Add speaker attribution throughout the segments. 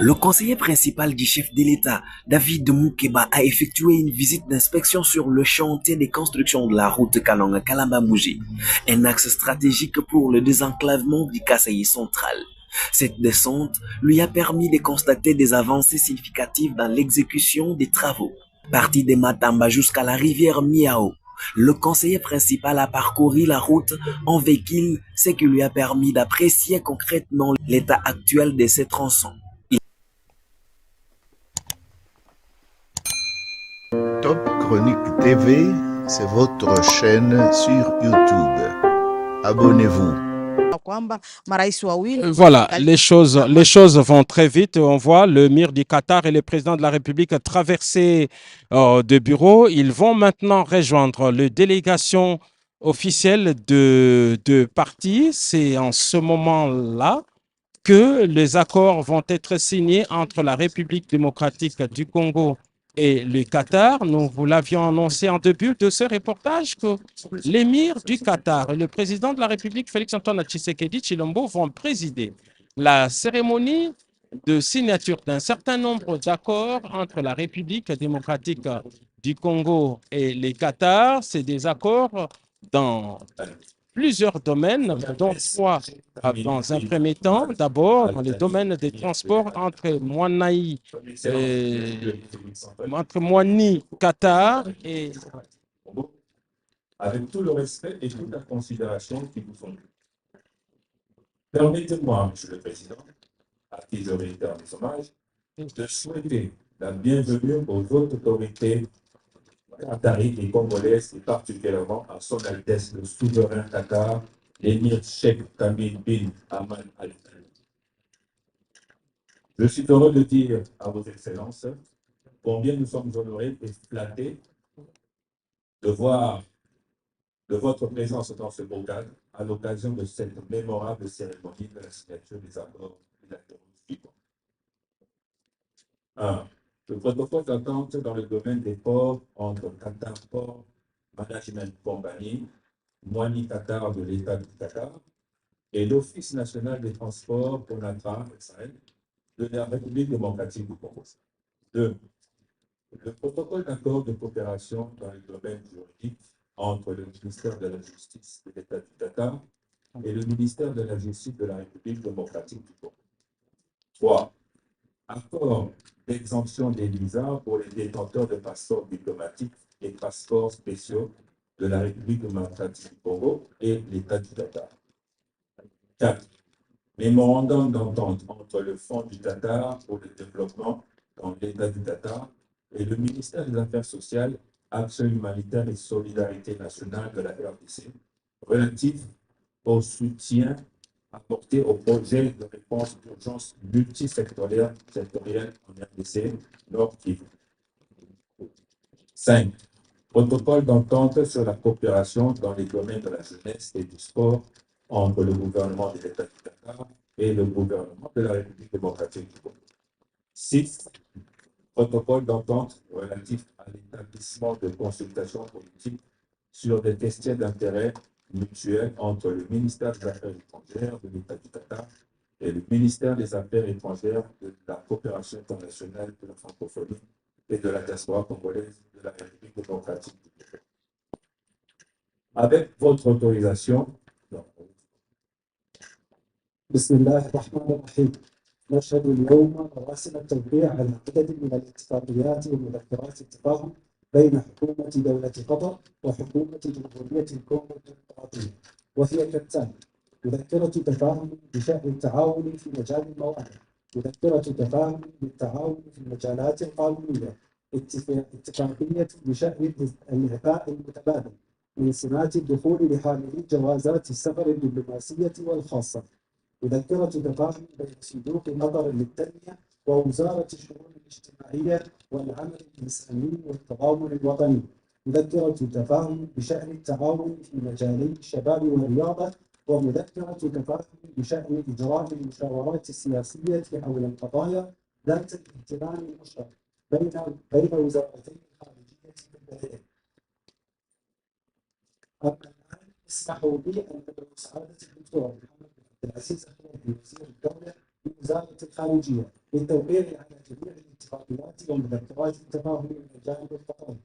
Speaker 1: Le conseiller principal du chef de l'État, David Moukeba, a effectué une visite d'inspection sur le chantier de construction de la route Kalonga-Kalamba-Mouji, un axe stratégique pour le désenclavement du Kasaï central. Cette descente lui a permis de constater des avancées significatives dans l'exécution des travaux. Parti de Matamba jusqu'à la rivière Miao, le conseiller principal a parcouru la route en véhicule, ce qui lui a permis d'apprécier concrètement l'état actuel de ces tronçons.
Speaker 2: Top Chronique TV, c'est votre chaîne sur YouTube. Abonnez-vous.
Speaker 3: Voilà, les choses vont très vite. On voit le mire du Qatar et le président de la République traverser de bureaux. Ils vont maintenant rejoindre la délégation officielle de partis. C'est en ce moment-là que les accords vont être signés entre la République démocratique du Congo et le Qatar. Nous vous l'avions annoncé en début de ce reportage que l'émir du Qatar et le président de la République, Félix-Antoine Tshisekedi Tshilombo, vont présider la cérémonie de signature d'un certain nombre d'accords entre la République démocratique du Congo et le Qatar. C'est des accords dans plusieurs domaines, dont trois dans un premier temps. D'abord, dans le domaine des transports entre Moigny, Qatar et
Speaker 4: avec tout le respect et toute la considération qui vous sont dus. Permettez-moi, Monsieur le Président, à qui je réitère mes hommages, de souhaiter la bienvenue aux autres autorités qatariques et congolaises, et particulièrement à son Altesse le souverain Qatar, l'émir Cheikh Tamim bin Hamad Al Thani. Je suis heureux de dire à vos excellences combien nous sommes honorés et flattés de voir de votre présence dans ce beau cadre à l'occasion de cette mémorable cérémonie de la signature des accords bilatéraux suivants. 1. Le protocole d'entente dans le domaine des ports entre Qatar Port Management Company, Moigny Qatar de l'État du Qatar, et l'Office national des transports pour la de la République démocratique du Congo. 2. Le protocole d'accord de coopération dans le domaine juridique entre le ministère de la Justice de l'État du Qatar et le ministère de la Justice de la République démocratique du Congo. 3. Accord d'exemption des visas pour les détenteurs de passeports diplomatiques et passeports spéciaux de la République démocratique du Congo et l'État du Qatar. 4. Mémorandum d'entente entre le Fonds du Qatar pour le développement dans l'État du Qatar et le ministère des Affaires sociales, Action humanitaire et solidarité nationale de la RDC, relatif au soutien apporté au projet de réponse d'urgence multisectorielle en RDC, Nord Kivu. 5. Protocole d'entente sur la coopération dans les domaines de la jeunesse et du sport entre le gouvernement de l'État du Qatar et le gouvernement de la République démocratique du Congo. 6. Protocole d'entente relatif à l'établissement de consultations politiques sur des questions d'intérêt mutuel entre le ministère des Affaires étrangères de l'État du Qatar et le ministère des Affaires étrangères de la coopération internationale de la francophonie et de la diaspora congolaise de la République démocratique du Congo. Avec votre autorisation,
Speaker 5: بسم الله الرحمن الرحيم. نشهد اليوم مراسم التوقيع على عدد من الاتفاقيات ومذكرات التفاهم بين حكومة دولة قطر وحكومة جمهورية الكونغو الديمقراطية، وهي كالتالي: مذكرة تفاهم بشأن التعاون في مجال الموانئ، مذكرة تفاهم بالتعاون في المجالات القانونية، اتفاقية بشأن الإعفاء المتبادل من سمات الدخول لحاملي جوازات السفر الدبلوماسية والخاصة، مذكرة تفاهم بين صندوق قطر للتنمية ووزارة الشؤون الاجتماعية والعمل الإنساني والتضامن الوطني، مذكرة تفاهم بشأن التعاون في مجالي الشباب والرياضة، ومذكرة تفاهم بشأن إجراء المشاورات السياسية حول القضايا ذات الاهتمام المشترك بين وزارتي الخارجية البلدين. أما الآن اسمحوا لي أن أدعو سعادة الدكتور محمد عبد العزيز الحميدي وزير الدولة وزارة الخارجية للتوقيع على جميع الاتفاقيات ومذكرات التفاهم من الجانب القطري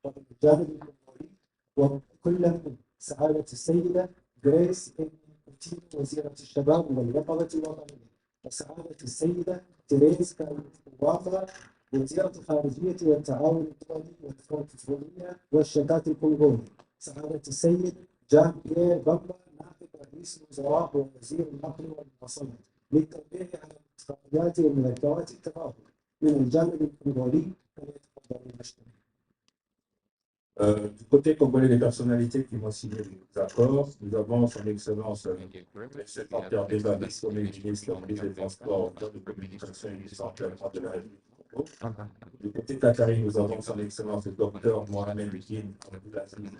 Speaker 5: ومن الجانب الكونغولي، وكل من سعادة السيدة جريس بوتينو وزيرة الشباب واليقظة الوطنية، وسعادة السيدة تيريز كايوافا وزيرة الخارجية والتعاون الدولي والفرنكفونية والشتات الكونغولي، سعادة السيد جان بيير بامبا نائب رئيس الوزراء ووزير النقل والمواصلات للتوقيع على الاتفاقيات ومذكرات التفاهم من الجانب الكونغولي، فليتفضلوا مشكورين.
Speaker 4: Du côté congolais, les personnalités qui vont signer les accords, nous avons son Excellence le secrétaire d'État des Sommets ministre des Transports, de communication et du centre de la République du Congo. Du côté qatari, nous avons son Excellence le docteur Mohamed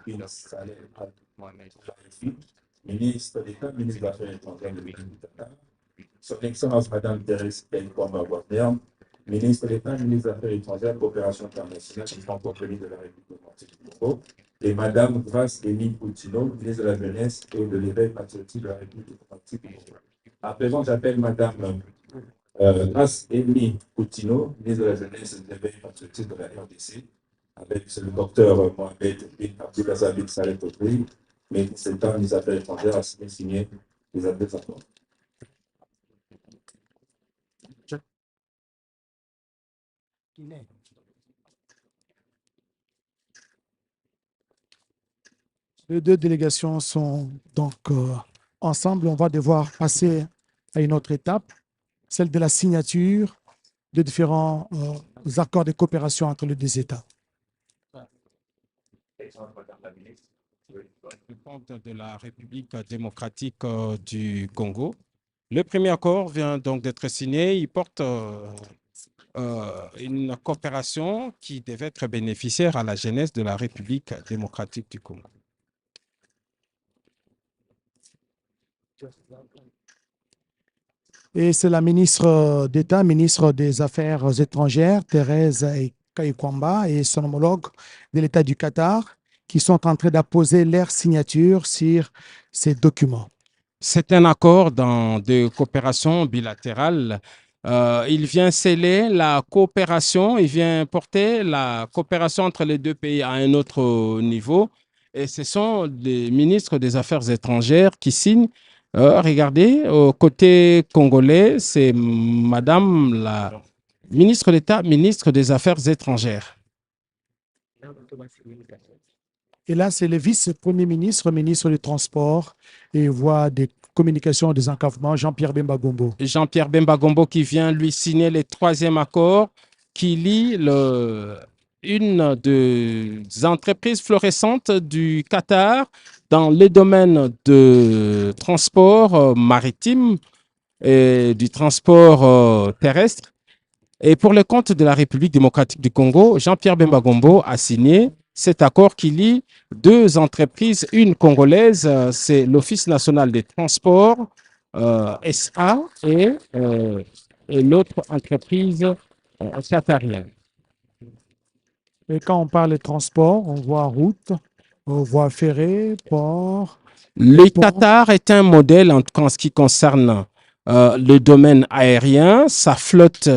Speaker 4: bin Saleh Al-Khalifi, ministre d'État, ministre des Affaires étrangères du Qatar. Son Excellence Madame Thérèse Kaykwamba-Wagner, ministre d'État, ministre des Affaires étrangères, coopération internationale et francophonie de la République démocratique du Congo, et Madame Grace Amy Poutino, ministre de la Jeunesse et de l'éveil patriotique de la République démocratique du Congo. À présent, j'appelle Madame Grace Amy Poutino, ministre de la Jeunesse et de l'éveil patriotique de la RDC, avec le docteur Mohamed bin Abdelaziz bin Saleh Todri, ministre d'État, ministre des Affaires étrangères, à signer les accords.
Speaker 6: Les deux délégations sont donc ensemble. On va devoir passer à une autre étape, celle de la signature de différents accords de coopération entre les deux États.
Speaker 3: Du compte de la République démocratique du Congo. Le premier accord vient donc d'être signé. Il porte une coopération qui devait être bénéficiaire à la jeunesse de la République démocratique du Congo.
Speaker 6: Et c'est la ministre d'État, ministre des Affaires étrangères, Thérèse Kaykwamba, et son homologue de l'État du Qatar, qui sont en train d'apposer leur signature sur ces documents.
Speaker 3: C'est un accord de coopération bilatérale. Il vient sceller la coopération, il vient porter la coopération entre les deux pays à un autre niveau. Et ce sont les ministres des Affaires étrangères qui signent. Regardez, au côté congolais, c'est Madame la ministre d'État, ministre des Affaires étrangères.
Speaker 6: Et là, c'est le vice-premier ministre, ministre du Transport et voie des communications et des encadrements, Jean-Pierre Bemba Gombo.
Speaker 3: Jean-Pierre Bemba Gombo qui vient lui signer le troisième accord qui lie une des entreprises florissantes du Qatar dans le domaine de transport maritime et du transport terrestre. Et pour le compte de la République démocratique du Congo, Jean-Pierre Bemba Gombo a signé cet accord qui lie deux entreprises, une congolaise, c'est l'Office national des transports, SA, et l'autre entreprise qatarienne.
Speaker 6: Et quand on parle de transport, on voit route, on voit ferré, port.
Speaker 3: Le Qatar est un modèle en ce qui concerne le domaine aérien. Sa flotte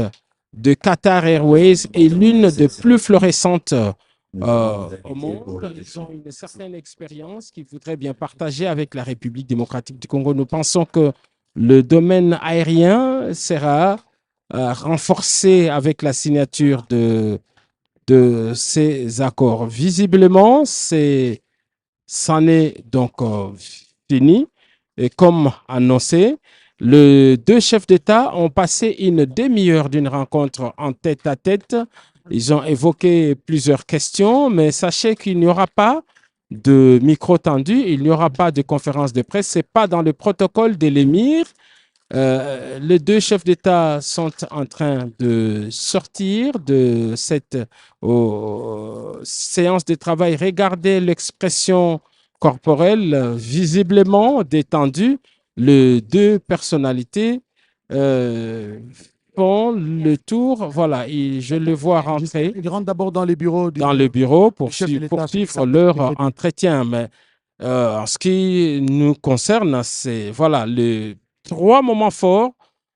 Speaker 3: de Qatar Airways est l'une des plus florissantes au monde. Ils ont une certaine expérience qu'ils voudraient bien partager avec la République démocratique du Congo. Nous pensons que le domaine aérien sera renforcé avec la signature de ces accords. Visiblement, c'en est donc fini. Et comme annoncé, les deux chefs d'État ont passé une demi-heure d'une rencontre en tête-à-tête. Ils ont évoqué plusieurs questions, mais sachez qu'il n'y aura pas de micro tendu, il n'y aura pas de conférence de presse. Ce n'est pas dans le protocole de l'émir. Les deux chefs d'État sont en train de sortir de cette séance de travail. Regardez l'expression corporelle visiblement détendue. Les deux personnalités font le tour. Voilà, et je le vois rentrer.
Speaker 6: Ils rentrent d'abord dans les bureaux.
Speaker 3: Dans le bureau pour
Speaker 6: l'État,
Speaker 3: suivre leur entretien. Mais en ce qui nous concerne, c'est voilà, les trois moments forts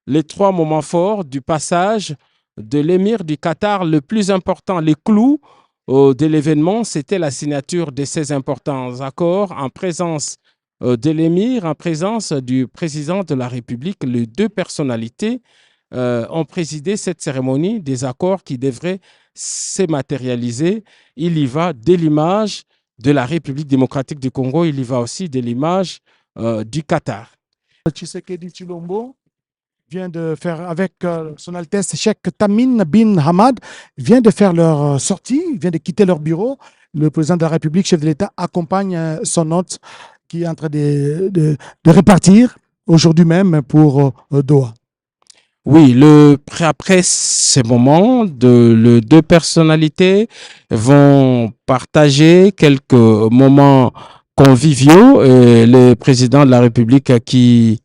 Speaker 3: les 3 moments forts du passage de l'émir du Qatar. Le plus important, les clous de l'événement, c'était la signature de ces importants accords en présence de l'émir, en présence du président de la République. Les 2 personnalités ont présidé cette cérémonie des accords qui devraient se matérialiser. Il y va de l'image de la République démocratique du Congo, il y va aussi de l'image du Qatar.
Speaker 6: Tshisekedi Tshilombo vient de faire avec son Altesse Cheikh Tamim bin Hamad, vient de faire leur sortie, vient de quitter leur bureau. Le président de la République, chef de l'État, accompagne son hôte qui est en train de repartir aujourd'hui même pour Doha.
Speaker 3: Oui, après ces moments, les 2 personnalités vont partager quelques moments conviviaux. Et le président de la République qui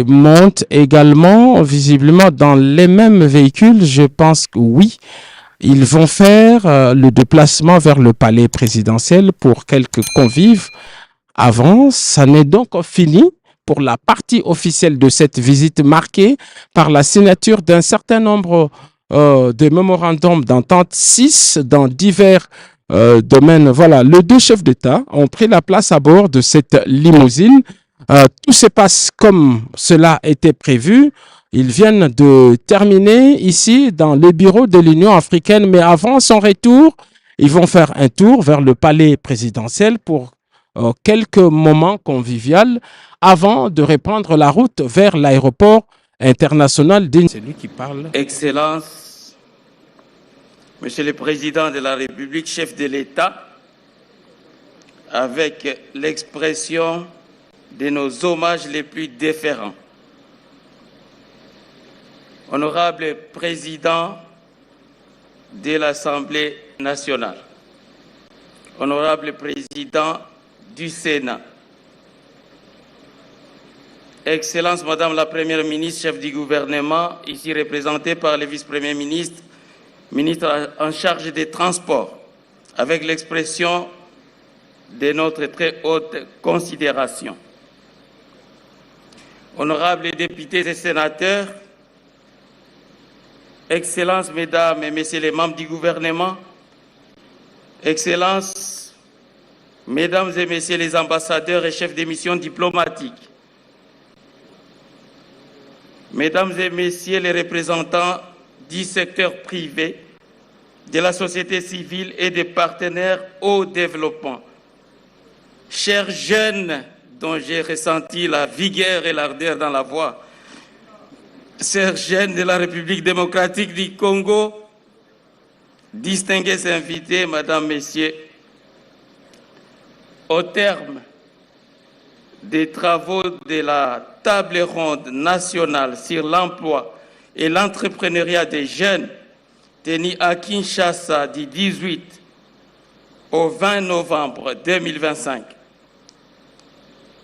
Speaker 3: monte également visiblement dans les mêmes véhicules. Je pense que oui, ils vont faire le déplacement vers le palais présidentiel pour quelques convives. Avant, ça n'est donc fini pour la partie officielle de cette visite marquée par la signature d'un certain nombre de mémorandums d'entente, 6 dans divers domaines. Voilà, les 2 chefs d'État ont pris la place à bord de cette limousine. Tout se passe comme cela était prévu. Ils viennent de terminer ici dans le bureau de l'Union africaine, mais avant son retour, ils vont faire un tour vers le palais présidentiel pour quelques moments conviviaux avant de reprendre la route vers l'aéroport international de... C'est lui qui parle.
Speaker 7: Excellence, Monsieur le Président de la République, chef de l'État, avec l'expression de nos hommages les plus déférents. Honorable Président de l'Assemblée nationale, Honorable Président du Sénat, Excellence Madame la Première ministre, chef du gouvernement, ici représentée par le vice-premier ministre, ministre en charge des transports, avec l'expression de notre très haute considération. Honorables députés et sénateurs, Excellences, Mesdames et Messieurs les membres du gouvernement, Excellences, Mesdames et Messieurs les ambassadeurs et chefs des missions diplomatiques, Mesdames et Messieurs les représentants du secteur privé, de la société civile et des partenaires au développement, chers jeunes dont j'ai ressenti la vigueur et l'ardeur dans la voix, chers jeunes de la République démocratique du Congo, distingués invités, Mesdames, Messieurs, au terme des travaux de la table ronde nationale sur l'emploi et l'entrepreneuriat des jeunes, tenue à Kinshasa du 18 au 20 novembre 2025,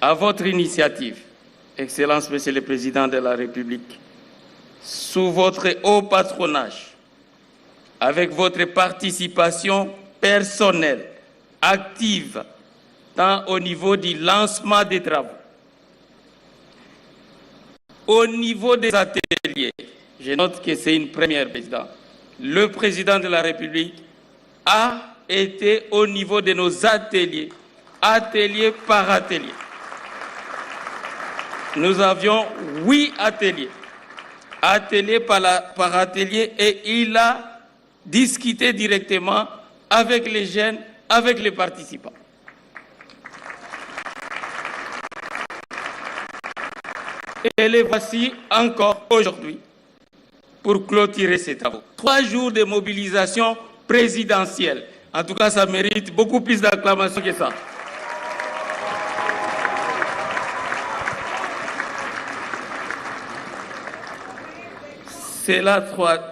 Speaker 7: à votre initiative, Excellence, Monsieur le Président de la République, sous votre haut patronage, avec votre participation personnelle, active, tant au niveau du lancement des travaux, au niveau des ateliers. Je note que c'est une première, Président. Le Président de la République a été au niveau de nos ateliers, atelier par atelier. Nous avions 8 ateliers, atelier par atelier, et il a discuté directement avec les jeunes, avec les participants. Et les voici encore aujourd'hui pour clôturer ces travaux. 3 jours de mobilisation présidentielle. En tout cas, ça mérite beaucoup plus d'acclamation que ça. Cela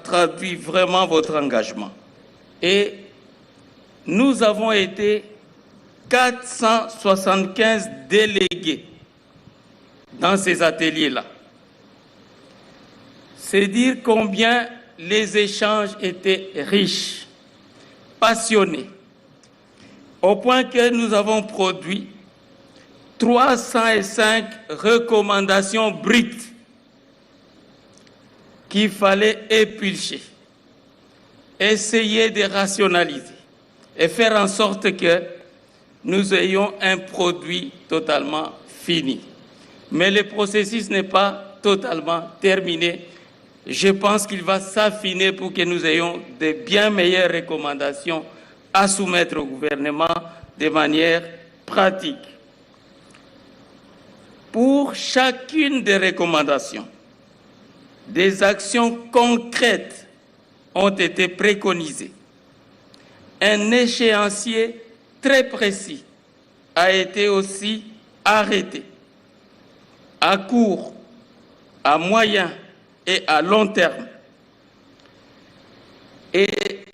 Speaker 7: traduit vraiment votre engagement. Et nous avons été 475 délégués dans ces ateliers-là. C'est dire combien les échanges étaient riches, passionnés, au point que nous avons produit 305 recommandations brutes qu'il fallait éplucher, essayer de rationaliser et faire en sorte que nous ayons un produit totalement fini. Mais le processus n'est pas totalement terminé. Je pense qu'il va s'affiner pour que nous ayons de bien meilleures recommandations à soumettre au gouvernement de manière pratique. Pour chacune des recommandations, des actions concrètes ont été préconisées. Un échéancier très précis a été aussi arrêté. À court, à moyen et à long terme. Et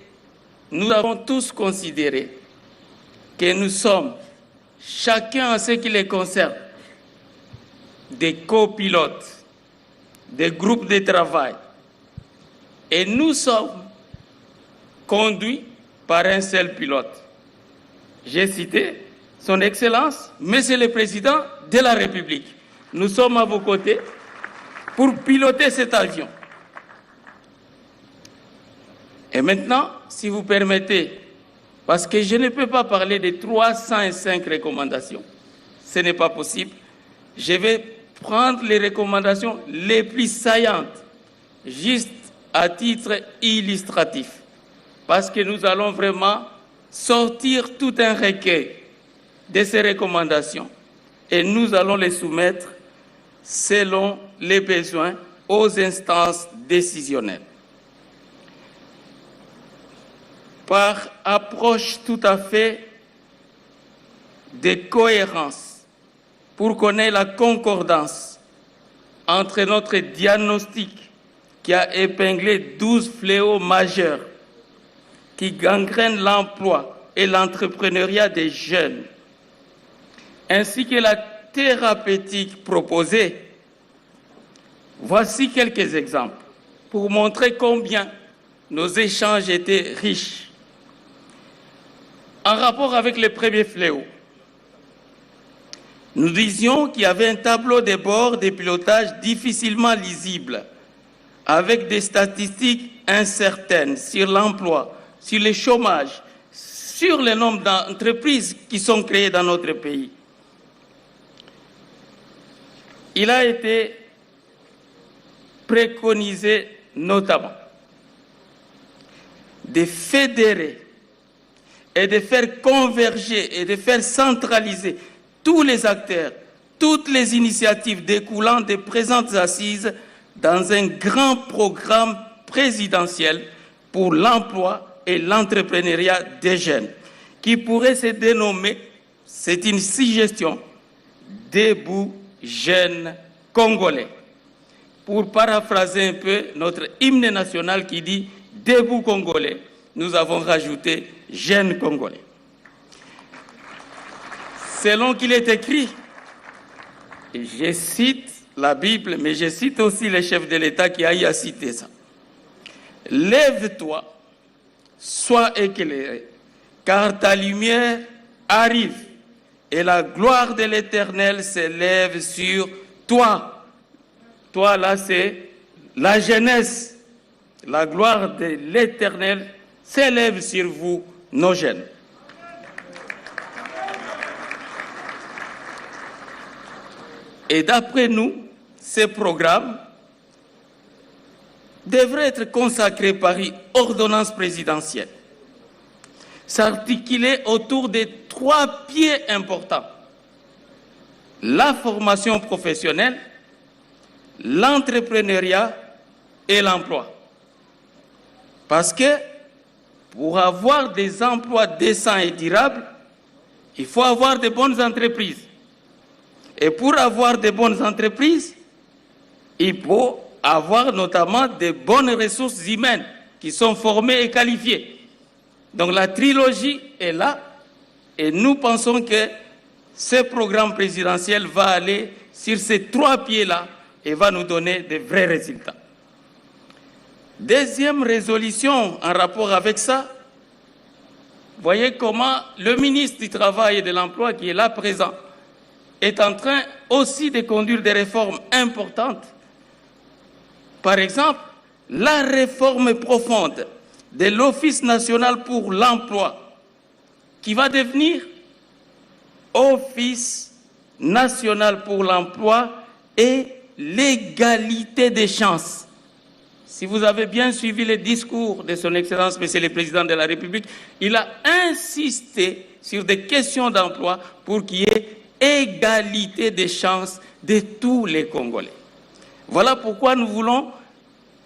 Speaker 7: nous avons tous considéré que nous sommes, chacun en ce qui les concerne, des copilotes, des groupes de travail. Et nous sommes conduits par un seul pilote. J'ai cité son Excellence, Monsieur le Président de la République. Nous sommes à vos côtés pour piloter cet avion. Et maintenant, si vous permettez, parce que je ne peux pas parler de 305 recommandations, ce n'est pas possible, je vais prendre les recommandations les plus saillantes, juste à titre illustratif, parce que nous allons vraiment sortir tout un recueil de ces recommandations et nous allons les soumettre selon les besoins aux instances décisionnelles. Par approche tout à fait de cohérence, pour qu'on ait la concordance entre notre diagnostic qui a épinglé 12 fléaux majeurs qui gangrènent l'emploi et l'entrepreneuriat des jeunes, ainsi que la thérapeutique proposée. Voici quelques exemples pour montrer combien nos échanges étaient riches. En rapport avec le premier fléau, nous disions qu'il y avait un tableau de bord de pilotage difficilement lisible, avec des statistiques incertaines sur l'emploi, sur le chômage, sur le nombre d'entreprises qui sont créées dans notre pays. Il a été préconisé notamment de fédérer et de faire converger et de faire centraliser tous les acteurs, toutes les initiatives découlant des présentes assises dans un grand programme présidentiel pour l'emploi et l'entrepreneuriat des jeunes, qui pourrait se dénommer, c'est une suggestion, Debout jeunes congolais. Pour paraphraser un peu notre hymne national qui dit Debout congolais, nous avons rajouté jeunes congolais. Selon qu'il est écrit, et je cite la Bible, mais je cite aussi le chef de l'État qui a eu à citer ça. Lève-toi, sois éclairé, car ta lumière arrive et la gloire de l'Éternel s'élève sur toi. Toi, là, c'est la jeunesse. La gloire de l'Éternel s'élève sur vous, nos jeunes. Et d'après nous, ces programmes devraient être consacrés par une ordonnance présidentielle, s'articuler autour de 3 pieds importants: la formation professionnelle, l'entrepreneuriat et l'emploi. Parce que pour avoir des emplois décents et durables, il faut avoir de bonnes entreprises. Et pour avoir de bonnes entreprises, il faut avoir notamment de bonnes ressources humaines qui sont formées et qualifiées. Donc la trilogie est là et nous pensons que ce programme présidentiel va aller sur ces 3 pieds-là et va nous donner de vrais résultats. Deuxième résolution en rapport avec ça, voyez comment le ministre du Travail et de l'Emploi qui est là présent est en train aussi de conduire des réformes importantes. Par exemple, la réforme profonde de l'Office national pour l'emploi, qui va devenir Office national pour l'emploi et l'égalité des chances. Si vous avez bien suivi le discours de son Excellence, Monsieur le Président de la République, il a insisté sur des questions d'emploi pour qu'il y ait égalité des chances de tous les Congolais. Voilà pourquoi nous voulons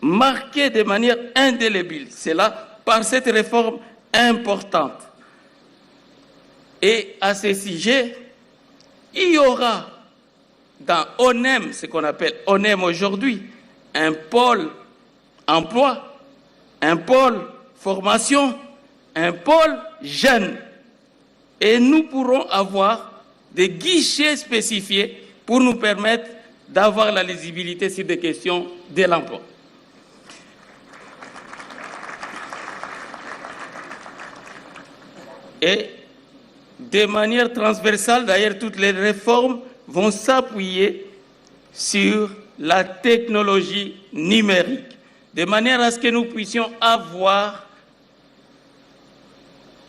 Speaker 7: marquer de manière indélébile cela par cette réforme importante. Et à ce sujet, il y aura dans ONEM, ce qu'on appelle ONEM aujourd'hui, un pôle emploi, un pôle formation, un pôle jeune. Et nous pourrons avoir des guichets spécifiés pour nous permettre d'avoir la lisibilité sur des questions de l'emploi. Et de manière transversale, d'ailleurs, toutes les réformes vont s'appuyer sur la technologie numérique, de manière à ce que nous puissions avoir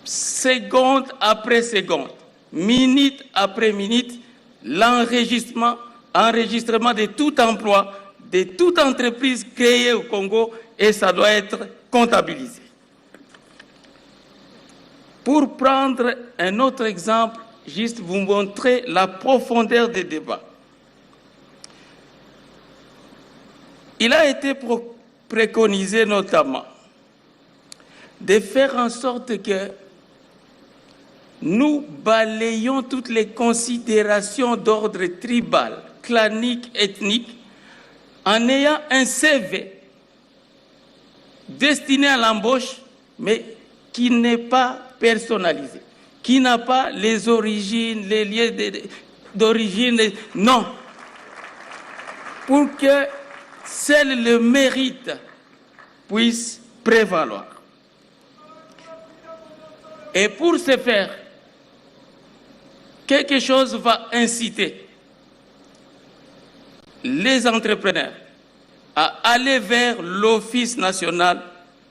Speaker 7: seconde après seconde, minute après minute, l'enregistrement de tout emploi, de toute entreprise créée au Congo, et ça doit être comptabilisé. Pour prendre un autre exemple, juste vous montrer la profondeur des débats. Il a été préconisé notamment de faire en sorte que nous balayons toutes les considérations d'ordre tribal, clanique, ethnique, en ayant un CV destiné à l'embauche, mais qui n'est pas personnalisé, qui n'a pas les origines, les liens d'origine, non. Pour que seul le mérite puisse prévaloir. Et pour ce faire, quelque chose va inciter les entrepreneurs à aller vers l'Office national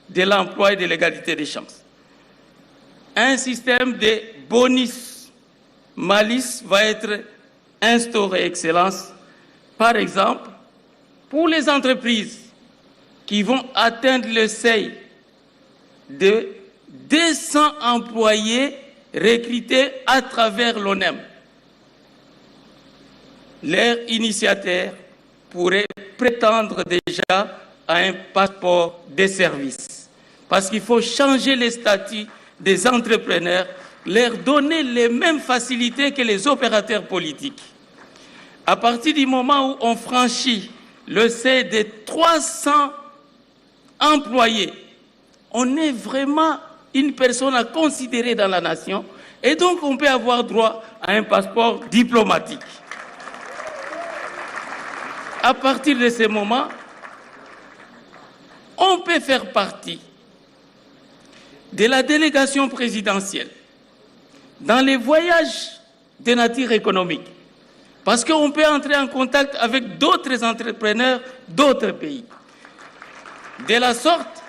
Speaker 7: de l'emploi et de l'égalité des chances. Un système de bonus malus va être instauré, Excellence. Par exemple, pour les entreprises qui vont atteindre le seuil de 200 employés recrutés à travers l'ONEM, leur initiateur pourrait prétendre déjà à un passeport de service. Parce qu'il faut changer les statuts des entrepreneurs, leur donner les mêmes facilités que les opérateurs politiques. À partir du moment où on franchit le seuil de 300 employés, on est vraiment une personne à considérer dans la nation et donc on peut avoir droit à un passeport diplomatique. À partir de ce moment, on peut faire partie de la délégation présidentielle dans les voyages de nature économique, parce qu'on peut entrer en contact avec d'autres entrepreneurs d'autres pays. De la sorte,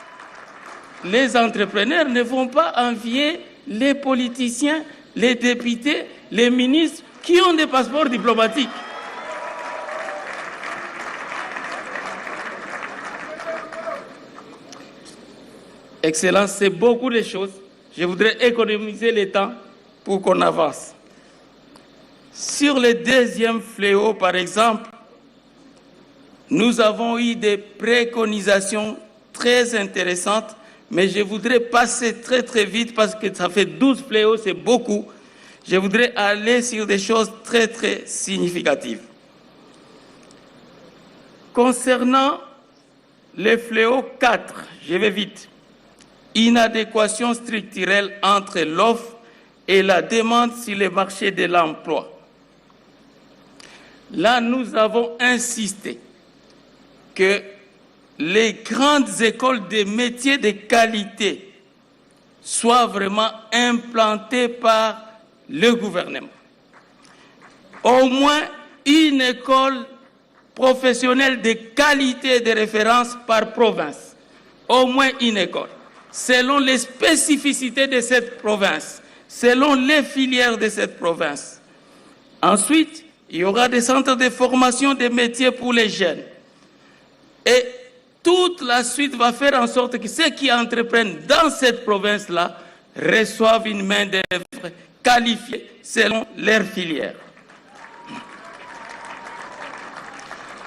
Speaker 7: les entrepreneurs ne vont pas envier les politiciens, les députés, les ministres qui ont des passeports diplomatiques. Excellence, c'est beaucoup de choses. Je voudrais économiser le temps pour qu'on avance. Sur le deuxième fléau, par exemple, nous avons eu des préconisations très intéressantes, mais je voudrais passer très très vite parce que ça fait 12 fléaux, c'est beaucoup. Je voudrais aller sur des choses très très significatives. Concernant les fléaux 4, je vais vite. Inadéquation structurelle entre l'offre et la demande sur le marché de l'emploi. Là, nous avons insisté que les grandes écoles de métiers de qualité soient vraiment implantées par le gouvernement. Au moins une école professionnels de qualité de référence par province, au moins une école, selon les spécificités de cette province, selon les filières de cette province. Ensuite, il y aura des centres de formation des métiers pour les jeunes. Et toute la suite va faire en sorte que ceux qui entreprennent dans cette province-là reçoivent une main-d'œuvre qualifiée selon leur filière.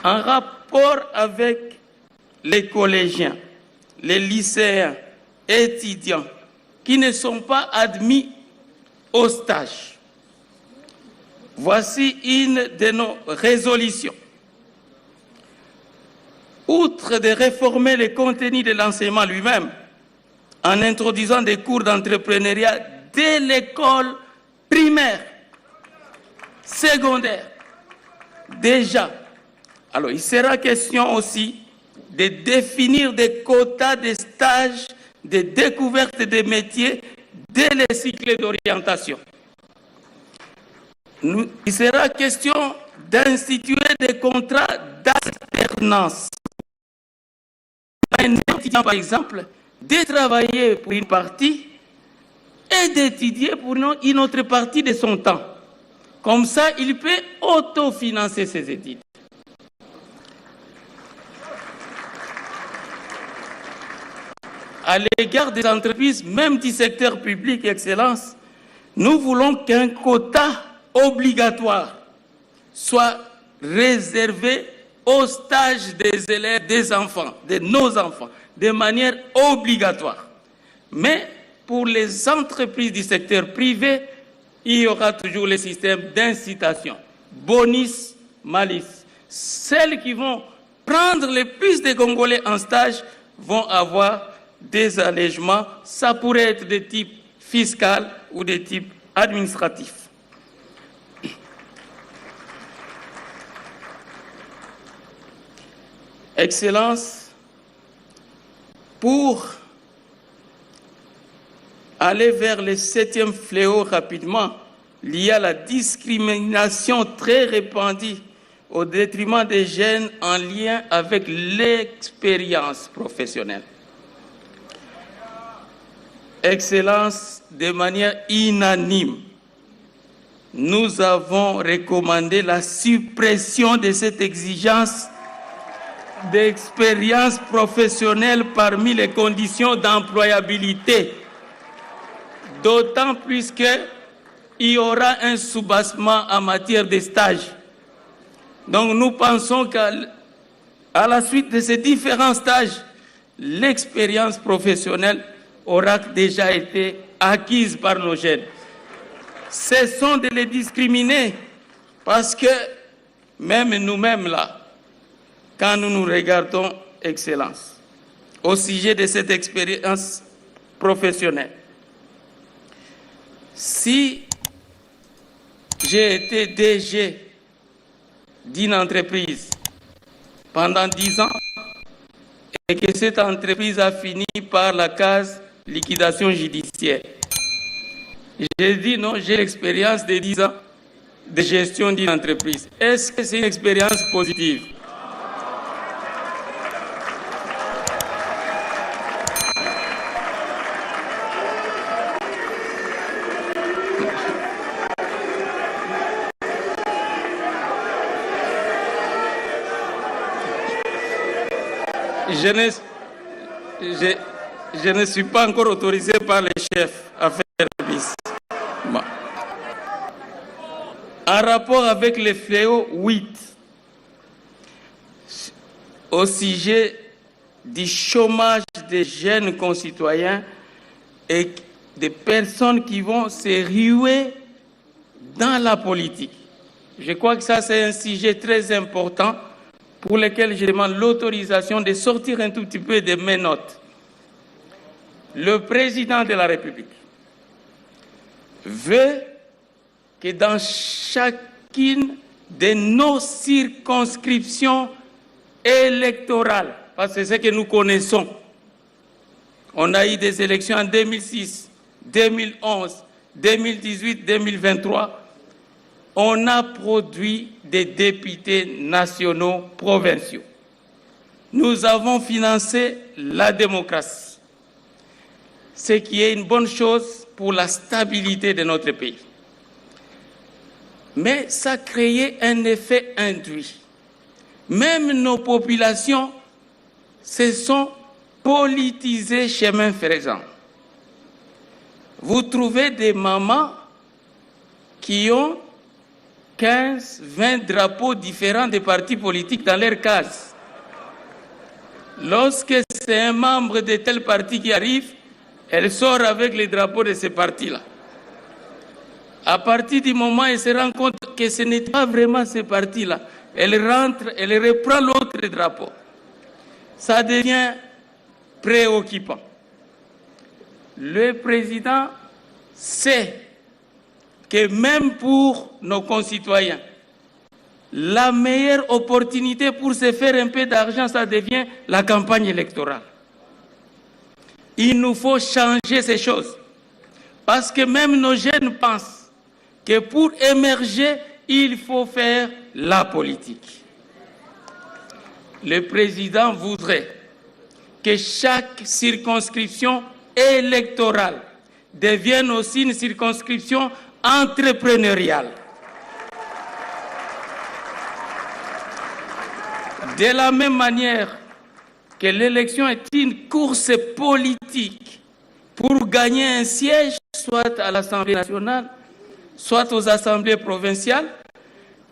Speaker 7: En rapport avec les collégiens, les lycéens, étudiants qui ne sont pas admis au stage, voici une de nos résolutions. Outre de réformer le contenu de l'enseignement lui-même, en introduisant des cours d'entrepreneuriat dès l'école primaire, secondaire, déjà. Alors, il sera question aussi de définir des quotas de stages, de découverte des métiers dès les cycles d'orientation. Il sera question d'instituer des contrats d'alternance. Un étudiant, par exemple, de travailler pour une partie et d'étudier pour une autre partie de son temps. Comme ça, il peut autofinancer ses études. À l'égard des entreprises, même du secteur public excellence, nous voulons qu'un quota obligatoire soit réservé au stage des élèves, des enfants, de nos enfants, de manière obligatoire. Mais pour les entreprises du secteur privé, il y aura toujours le système d'incitation, bonus, malus. Celles qui vont prendre le plus de Congolais en stage vont avoir des allègements. Ça pourrait être de type fiscal ou de type administratif. Excellence, pour aller vers le 7e fléau rapidement, lié à la discrimination très répandue au détriment des jeunes en lien avec l'expérience professionnelle. Excellence, de manière unanime, nous avons recommandé la suppression de cette exigence d'expérience professionnelle parmi les conditions d'employabilité, d'autant plus qu'il y aura un soubassement en matière de stage. Donc nous pensons qu'à la suite de ces différents stages, l'expérience professionnelle aura déjà été acquise par nos jeunes. Cessons de les discriminer parce que même nous-mêmes là, quand nous nous regardons, Excellence, au sujet de cette expérience professionnelle, si j'ai été DG d'une entreprise pendant 10 ans et que cette entreprise a fini par la case liquidation judiciaire, j'ai dit non, j'ai l'expérience de 10 ans de gestion d'une entreprise. Est-ce que c'est une expérience positive? Je ne suis pas encore autorisé par les chefs à faire bis. Bon. En rapport avec le fléau 8, au sujet du chômage des jeunes concitoyens et des personnes qui vont se ruer dans la politique. Je crois que ça, c'est un sujet très important pour lequel je demande l'autorisation de sortir un tout petit peu de mes notes. Le président de la République veut que dans chacune de nos circonscriptions électorales, parce que c'est ce que nous connaissons, on a eu des élections en 2006, 2011, 2018, 2023, on a produit des députés nationaux provinciaux. Nous avons financé la démocratie, ce qui est une bonne chose pour la stabilité de notre pays. Mais ça a créé un effet induit. Même nos populations se sont politisées chemin faisant. Vous trouvez des mamans qui ont 15, 20 drapeaux différents des partis politiques dans leur case. Lorsque c'est un membre de tel parti qui arrive, elle sort avec les drapeaux de ce parti-là. À partir du moment où elle se rend compte que ce n'est pas vraiment ce parti-là, elle rentre, elle reprend l'autre drapeau. Ça devient préoccupant. Le président sait que même pour nos concitoyens, la meilleure opportunité pour se faire un peu d'argent, ça devient la campagne électorale. Il nous faut changer ces choses. Parce que même nos jeunes pensent que pour émerger, il faut faire la politique. Le président voudrait que chaque circonscription électorale devienne aussi une circonscription entrepreneuriale. De la même manière que l'élection est une course politique pour gagner un siège, soit à l'Assemblée nationale, soit aux assemblées provinciales,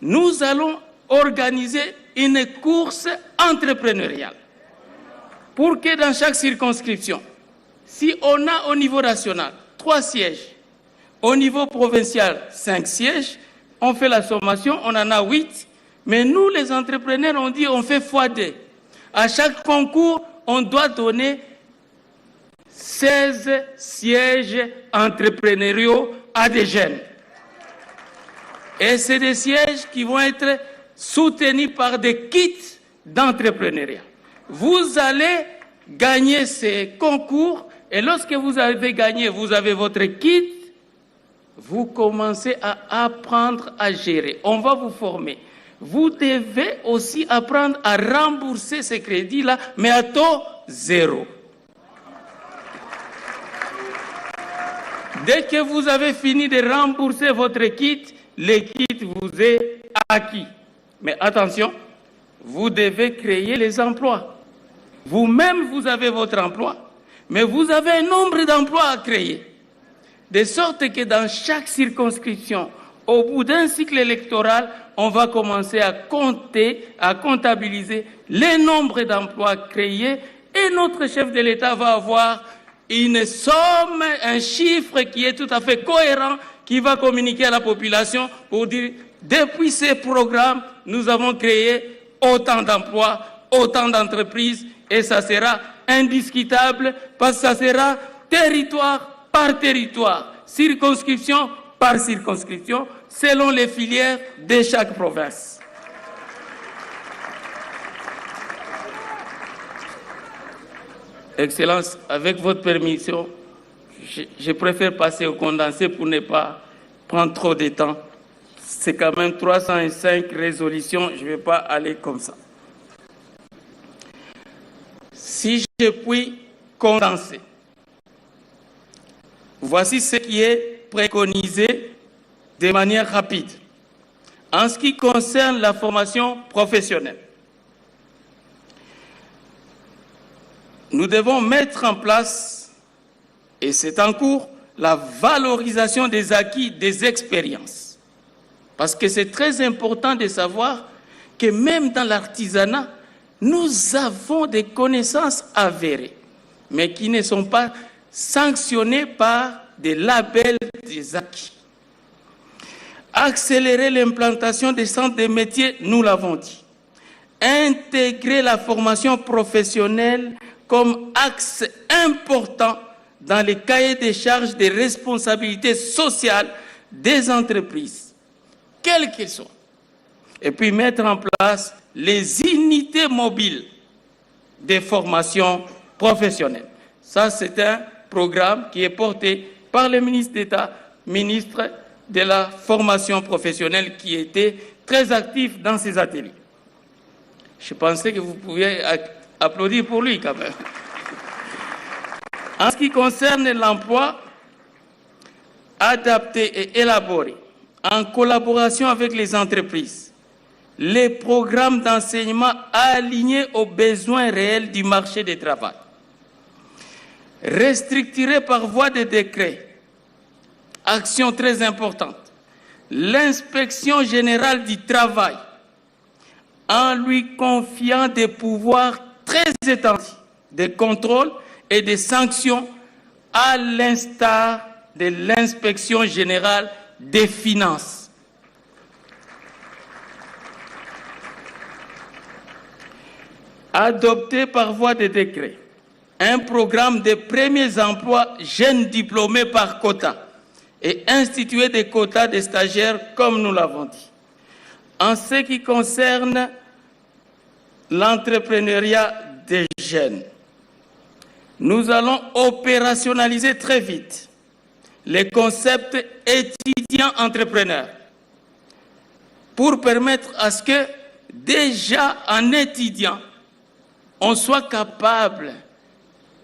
Speaker 7: nous allons organiser une course entrepreneuriale pour que dans chaque circonscription, si on a au niveau national 3 sièges, au niveau provincial 5 sièges, on fait la sommation, on en a 8, mais nous les entrepreneurs, on dit on fait x2. À chaque concours, on doit donner 16 sièges entrepreneuriaux à des jeunes. Et c'est des sièges qui vont être soutenus par des kits d'entrepreneuriat. Vous allez gagner ces concours et lorsque vous avez gagné, vous avez votre kit, vous commencez à apprendre à gérer. On va vous former. Vous devez aussi apprendre à rembourser ces crédits-là, mais à taux zéro. Dès que vous avez fini de rembourser votre kit, le kit vous est acquis. Mais attention, vous devez créer les emplois. Vous-même, vous avez votre emploi, mais vous avez un nombre d'emplois à créer. De sorte que dans chaque circonscription, au bout d'un cycle électoral, on va commencer à compter, à comptabiliser les nombres d'emplois créés et notre chef de l'État va avoir une somme, un chiffre qui est tout à fait cohérent, qui va communiquer à la population pour dire depuis ces programmes, nous avons créé autant d'emplois, autant d'entreprises et ça sera indiscutable parce que ça sera territoire par territoire, circonscription par circonscription, selon les filières de chaque province. Excellence, avec votre permission, je préfère passer au condensé pour ne pas prendre trop de temps. C'est quand même 305 résolutions, je ne vais pas aller comme ça. Si je puis condenser, voici ce qui est préconisé de manière rapide. En ce qui concerne la formation professionnelle, nous devons mettre en place, et c'est en cours, la valorisation des acquis des expériences. Parce que c'est très important de savoir que même dans l'artisanat, nous avons des connaissances avérées, mais qui ne sont pas sanctionnées par des labels des acquis. Accélérer l'implantation des centres de métiers, nous l'avons dit. Intégrer la formation professionnelle comme axe important dans les cahiers des charges des responsabilités sociales des entreprises, quelles qu'elles soient. Et puis mettre en place les unités mobiles des formations professionnelles. Ça, c'est un programme qui est porté par le ministre d'État, ministre de la formation professionnelle, qui était très actif dans ces ateliers. Je pensais que vous pouviez applaudir pour lui quand même. En ce qui concerne l'emploi, adapter et élaborer, en collaboration avec les entreprises, les programmes d'enseignement alignés aux besoins réels du marché du travail. Restructurer par voie de décret, action très importante, l'inspection générale du travail, en lui confiant des pouvoirs très étendus de contrôle et de sanctions, à l'instar de l'inspection générale des finances. Adopter par voie de décret un programme de premiers emplois jeunes diplômés par quota et instituer des quotas de stagiaires comme nous l'avons dit. En ce qui concerne l'entrepreneuriat des jeunes, nous allons opérationnaliser très vite les concepts étudiants-entrepreneurs pour permettre à ce que, déjà en étudiant, on soit capable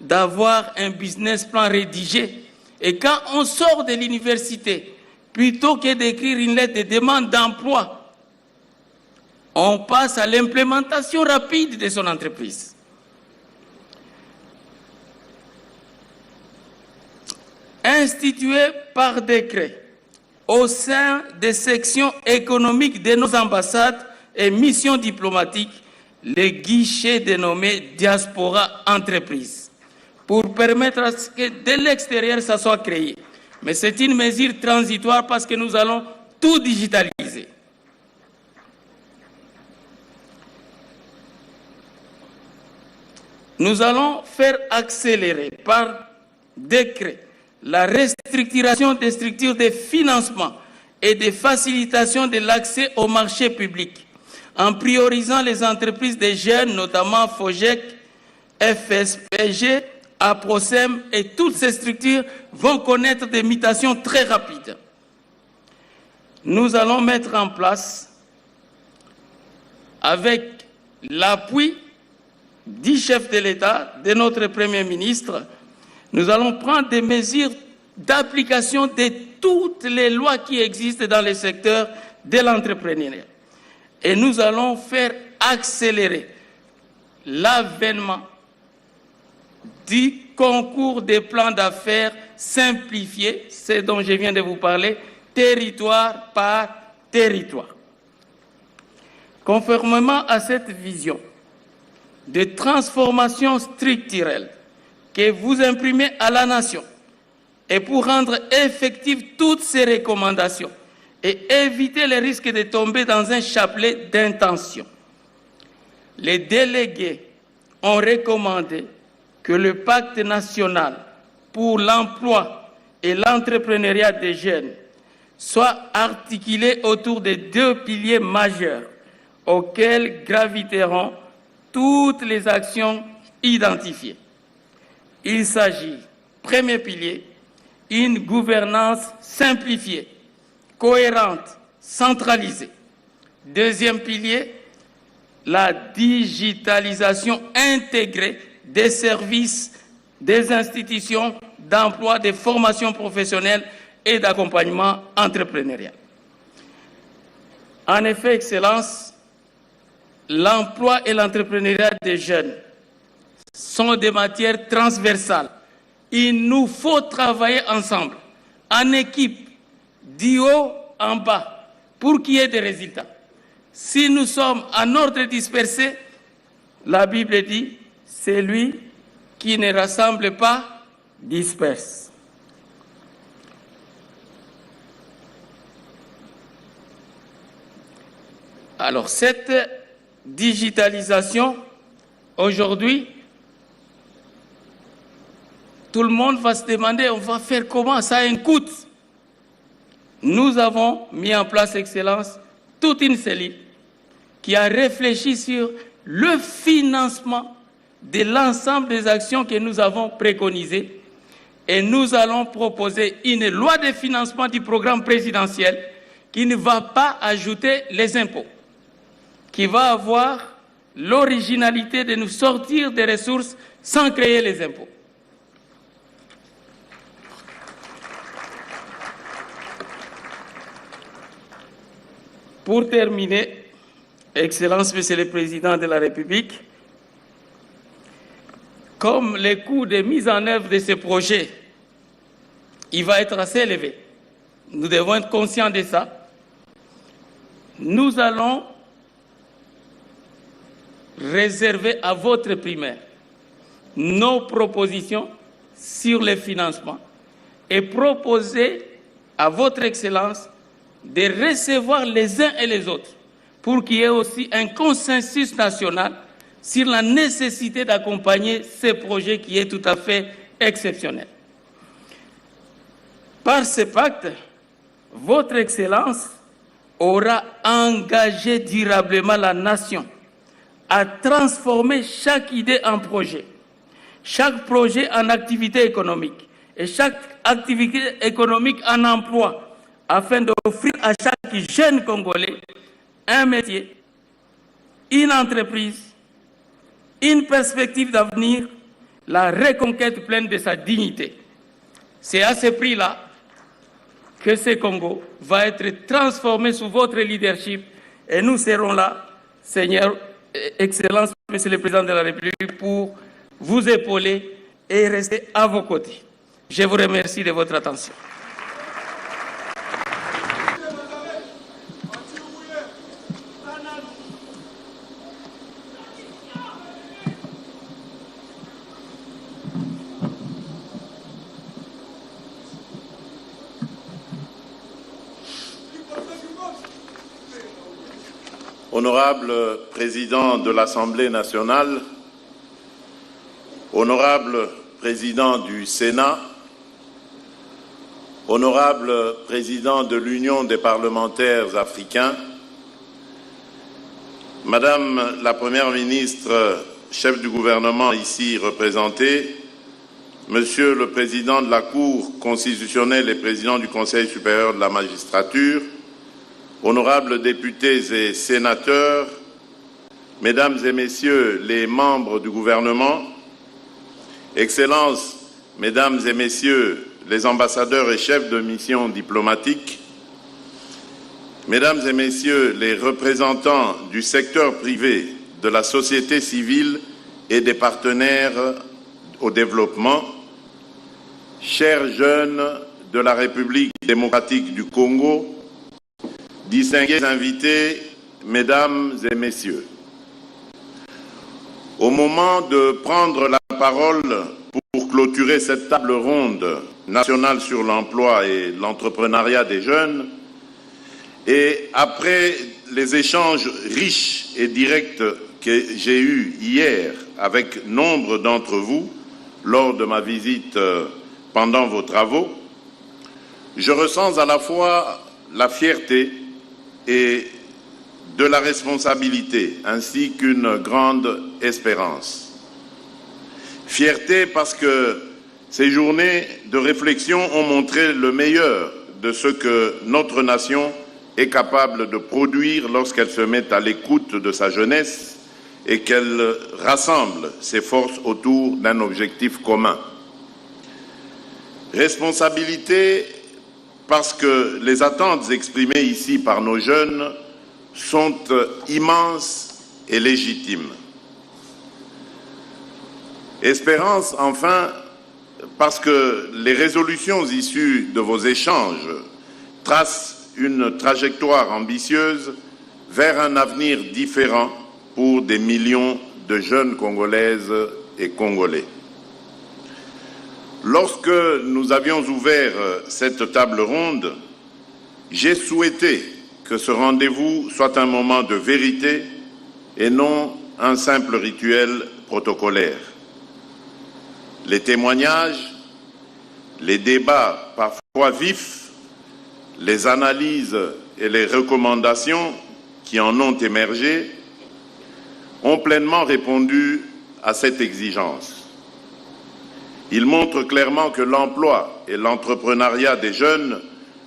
Speaker 7: d'avoir un business plan rédigé. Et quand on sort de l'université, plutôt que d'écrire une lettre de demande d'emploi, on passe à l'implémentation rapide de son entreprise. Institué par décret au sein des sections économiques de nos ambassades et missions diplomatiques, les guichets dénommés Diaspora Entreprise, pour permettre à ce que de l'extérieur, ça soit créé. Mais c'est une mesure transitoire parce que nous allons tout digitaliser. Nous allons faire accélérer par décret la restructuration des structures de financement et de facilitation de l'accès au marché public, en priorisant les entreprises des jeunes, notamment FOGEC, FSPG, APROSEM, et toutes ces structures vont connaître des mutations très rapides. Nous allons mettre en place, avec l'appui du chef de l'État, de notre Premier ministre, nous allons prendre des mesures d'application de toutes les lois qui existent dans le secteur de l'entrepreneuriat. Et nous allons faire accélérer l'avènement du concours des plans d'affaires simplifiés, c'est dont je viens de vous parler, territoire par territoire. Conformément à cette vision de transformation structurelle que vous imprimez à la nation, et pour rendre effectives toutes ces recommandations et éviter les risques de tomber dans un chapelet d'intentions, les délégués ont recommandé que le pacte national pour l'emploi et l'entrepreneuriat des jeunes soit articulé autour de deux piliers majeurs auxquels graviteront toutes les actions identifiées. Il s'agit, premier pilier, une gouvernance simplifiée, cohérente, centralisée. Deuxième pilier, la digitalisation intégrée des services, des institutions d'emploi, des formations professionnelles et d'accompagnement entrepreneurial. En effet, Excellence, l'emploi et l'entrepreneuriat des jeunes sont des matières transversales. Il nous faut travailler ensemble, en équipe, du haut en bas, pour qu'il y ait des résultats. Si nous sommes en ordre dispersé, la Bible dit, c'est lui qui ne rassemble pas, disperse. Alors, cette digitalisation, aujourd'hui, tout le monde va se demander, on va faire comment? Ça a un coût. Nous avons mis en place, Excellence, toute une cellule qui a réfléchi sur le financement de l'ensemble des actions que nous avons préconisées. Et nous allons proposer une loi de financement du programme présidentiel qui ne va pas ajouter les impôts, qui va avoir l'originalité de nous sortir des ressources sans créer les impôts. Pour terminer, Excellence, Monsieur le Président de la République, comme le coût de mise en œuvre de ce projet, il va être assez élevé. Nous devons être conscients de ça. Nous allons réserver à votre primaire nos propositions sur le financement et proposer à votre Excellence de recevoir les uns et les autres pour qu'il y ait aussi un consensus national sur la nécessité d'accompagner ce projet qui est tout à fait exceptionnel. Par ce pacte, votre Excellence aura engagé durablement la nation à transformer chaque idée en projet, chaque projet en activité économique et chaque activité économique en emploi, afin d'offrir à chaque jeune Congolais un métier, une entreprise, une perspective d'avenir, la reconquête pleine de sa dignité. C'est à ce prix-là que ce Congo va être transformé sous votre leadership et nous serons là, Seigneur, Excellence, Monsieur le Président de la République, pour vous épauler et rester à vos côtés. Je vous remercie de votre attention.
Speaker 8: Honorable Président de l'Assemblée nationale, Honorable Président du Sénat, Honorable Président de l'Union des parlementaires africains, Madame la Première ministre, chef du gouvernement ici représenté, Monsieur le Président de la Cour constitutionnelle et Président du Conseil supérieur de la magistrature, honorables députés et sénateurs, Mesdames et Messieurs les membres du gouvernement, Excellences, Mesdames et Messieurs les ambassadeurs et chefs de mission diplomatiques, Mesdames et Messieurs les représentants du secteur privé, de la société civile et des partenaires au développement, chers jeunes de la République démocratique du Congo, distingués invités, Mesdames et Messieurs, au moment de prendre la parole pour clôturer cette table ronde nationale sur l'emploi et l'entrepreneuriat des jeunes, et après les échanges riches et directs que j'ai eus hier avec nombre d'entre vous lors de ma visite pendant vos travaux, je ressens à la fois la fierté et de la responsabilité, ainsi qu'une grande espérance. Fierté parce que ces journées de réflexion ont montré le meilleur de ce que notre nation est capable de produire lorsqu'elle se met à l'écoute de sa jeunesse et qu'elle rassemble ses forces autour d'un objectif commun. Responsabilité parce que les attentes exprimées ici par nos jeunes sont immenses et légitimes. Espérance, enfin, parce que les résolutions issues de vos échanges tracent une trajectoire ambitieuse vers un avenir différent pour des millions de jeunes Congolaises et Congolais. Lorsque nous avions ouvert cette table ronde, j'ai souhaité que ce rendez-vous soit un moment de vérité et non un simple rituel protocolaire. Les témoignages, les débats parfois vifs, les analyses et les recommandations qui en ont émergé ont pleinement répondu à cette exigence. Ils montrent clairement que l'emploi et l'entrepreneuriat des jeunes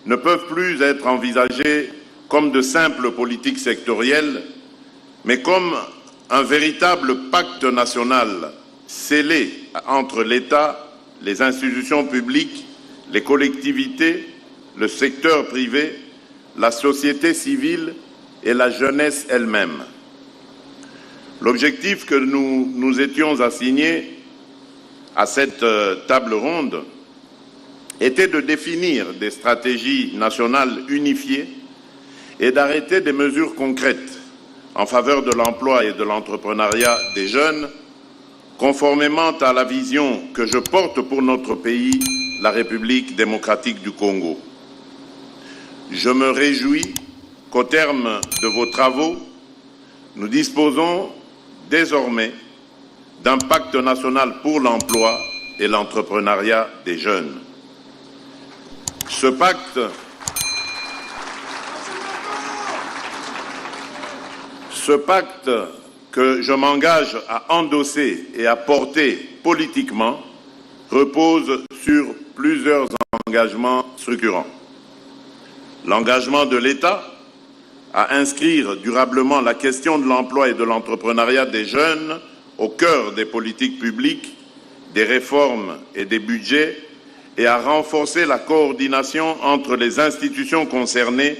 Speaker 8: ne peuvent plus être envisagés comme de simples politiques sectorielles, mais comme un véritable pacte national scellé entre l'État, les institutions publiques, les collectivités, le secteur privé, la société civile et la jeunesse elle-même. L'objectif que nous nous étions assignés à cette table ronde était de définir des stratégies nationales unifiées et d'arrêter des mesures concrètes en faveur de l'emploi et de l'entrepreneuriat des jeunes, conformément à la vision que je porte pour notre pays, la République démocratique du Congo. Je me réjouis qu'au terme de vos travaux, nous disposons désormais d'un pacte national pour l'emploi et l'entrepreneuriat des jeunes. Ce pacte que je m'engage à endosser et à porter politiquement repose sur plusieurs engagements structurants. L'engagement de l'État à inscrire durablement la question de l'emploi et de l'entrepreneuriat des jeunes au cœur des politiques publiques, des réformes et des budgets, et à renforcer la coordination entre les institutions concernées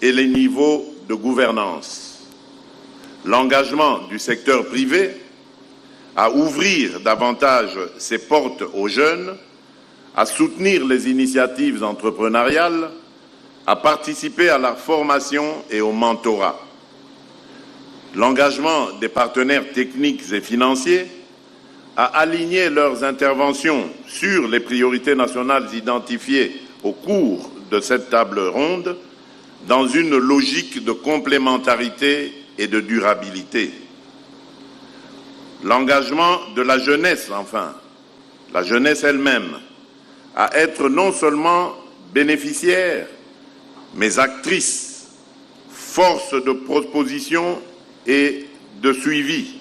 Speaker 8: et les niveaux de gouvernance. L'engagement du secteur privé à ouvrir davantage ses portes aux jeunes, à soutenir les initiatives entrepreneuriales, à participer à la formation et au mentorat. L'engagement des partenaires techniques et financiers à aligner leurs interventions sur les priorités nationales identifiées au cours de cette table ronde dans une logique de complémentarité et de durabilité. L'engagement de la jeunesse, enfin, la jeunesse elle-même, à être non seulement bénéficiaire, mais actrice, force de proposition et de suivi,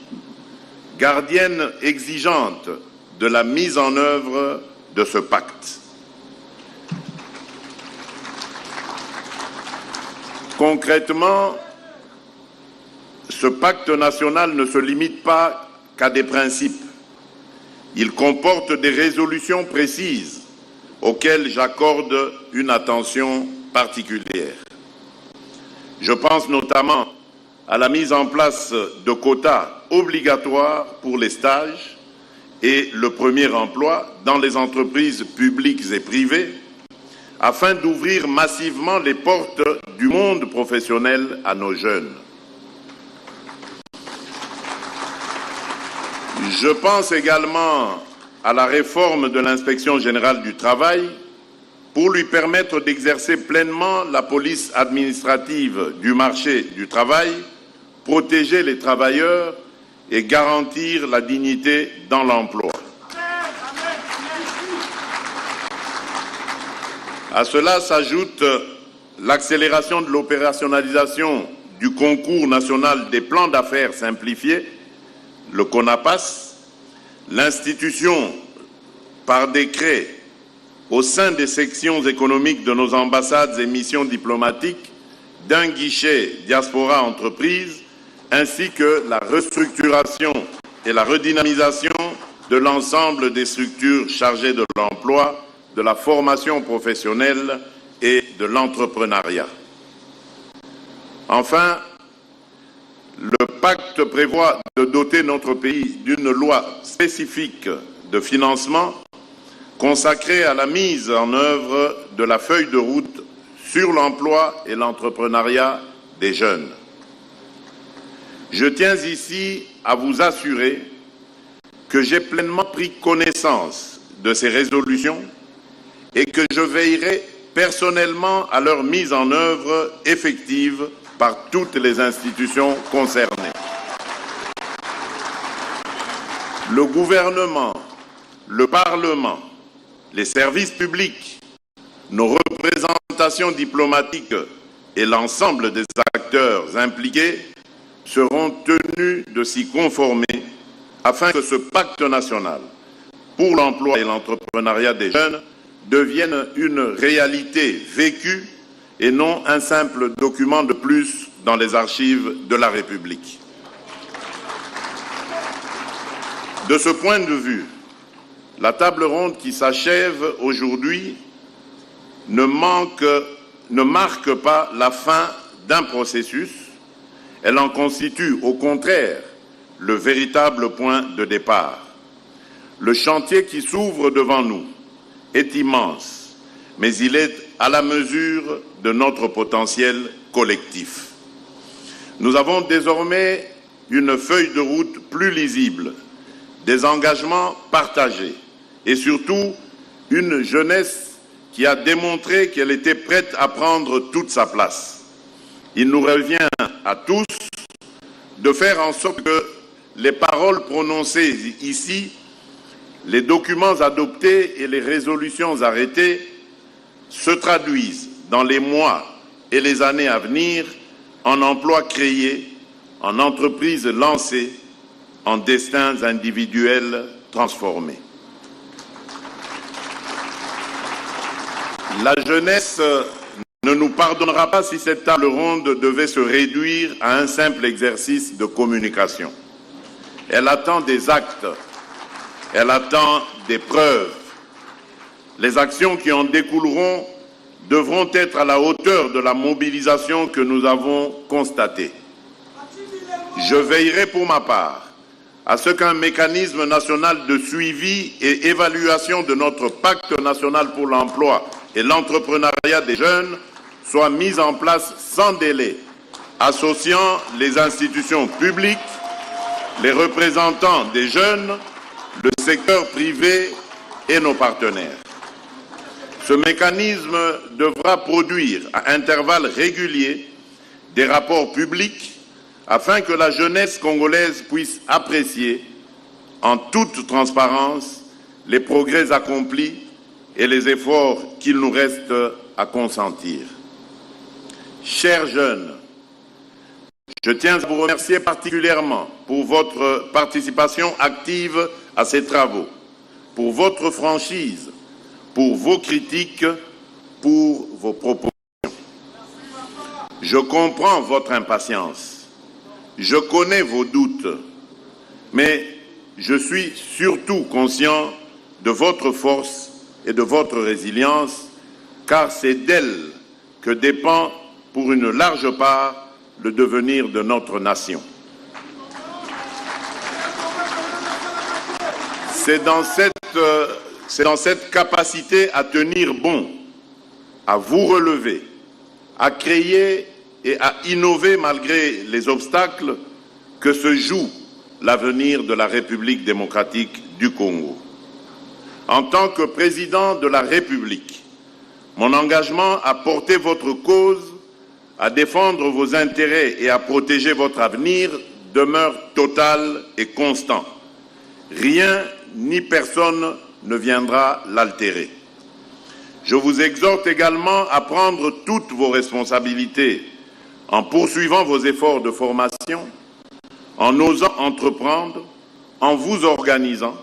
Speaker 8: gardienne exigeante de la mise en œuvre de ce pacte. Concrètement, ce pacte national ne se limite pas qu'à des principes. Il comporte des résolutions précises auxquelles j'accorde une attention particulière. Je pense notamment à la mise en place de quotas obligatoires pour les stages et le premier emploi dans les entreprises publiques et privées, afin d'ouvrir massivement les portes du monde professionnel à nos jeunes. Je pense également à la réforme de l'Inspection générale du travail pour lui permettre d'exercer pleinement la police administrative du marché du travail, protéger les travailleurs et garantir la dignité dans l'emploi. À cela s'ajoute l'accélération de l'opérationnalisation du concours national des plans d'affaires simplifiés, le CONAPAS, l'institution par décret au sein des sections économiques de nos ambassades et missions diplomatiques d'un guichet diaspora entreprise, ainsi que la restructuration et la redynamisation de l'ensemble des structures chargées de l'emploi, de la formation professionnelle et de l'entrepreneuriat. Enfin, le pacte prévoit de doter notre pays d'une loi spécifique de financement consacrée à la mise en œuvre de la feuille de route sur l'emploi et l'entrepreneuriat des jeunes. Je tiens ici à vous assurer que j'ai pleinement pris connaissance de ces résolutions et que je veillerai personnellement à leur mise en œuvre effective par toutes les institutions concernées. Le gouvernement, le Parlement, les services publics, nos représentations diplomatiques et l'ensemble des acteurs impliqués seront tenus de s'y conformer afin que ce pacte national pour l'emploi et l'entrepreneuriat des jeunes devienne une réalité vécue et non un simple document de plus dans les archives de la République. De ce point de vue, la table ronde qui s'achève aujourd'hui ne marque pas la fin d'un processus, elle en constitue au contraire le véritable point de départ. Le chantier qui s'ouvre devant nous est immense, mais il est à la mesure de notre potentiel collectif. Nous avons désormais une feuille de route plus lisible, des engagements partagés et surtout une jeunesse qui a démontré qu'elle était prête à prendre toute sa place. Il nous revient à tous de faire en sorte que les paroles prononcées ici, les documents adoptés et les résolutions arrêtées se traduisent dans les mois et les années à venir en emplois créés, en entreprises lancées, en destins individuels transformés. La jeunesse ne nous pardonnera pas si cette table ronde devait se réduire à un simple exercice de communication. Elle attend des actes, elle attend des preuves. Les actions qui en découleront devront être à la hauteur de la mobilisation que nous avons constatée. Je veillerai pour ma part à ce qu'un mécanisme national de suivi et évaluation de notre pacte national pour l'emploi et l'entrepreneuriat des jeunes soit mis en place sans délai, associant les institutions publiques, les représentants des jeunes, le secteur privé et nos partenaires. Ce mécanisme devra produire à intervalles réguliers des rapports publics afin que la jeunesse congolaise puisse apprécier en toute transparence les progrès accomplis et les efforts qu'il nous reste à consentir. Chers jeunes, je tiens à vous remercier particulièrement pour votre participation active à ces travaux, pour votre franchise, pour vos critiques, pour vos propositions. Je comprends votre impatience. Je connais vos doutes, mais je suis surtout conscient de votre force et de votre résilience, car c'est d'elle que dépend pour une large part le devenir de notre nation. C'est dans cette capacité à tenir bon, à vous relever, à créer et à innover malgré les obstacles que se joue l'avenir de la République démocratique du Congo. En tant que président de la République, mon engagement à porter votre cause, à défendre vos intérêts et à protéger votre avenir demeure total et constant. Rien ni personne ne viendra l'altérer. Je vous exhorte également à prendre toutes vos responsabilités en poursuivant vos efforts de formation, en osant entreprendre, en vous organisant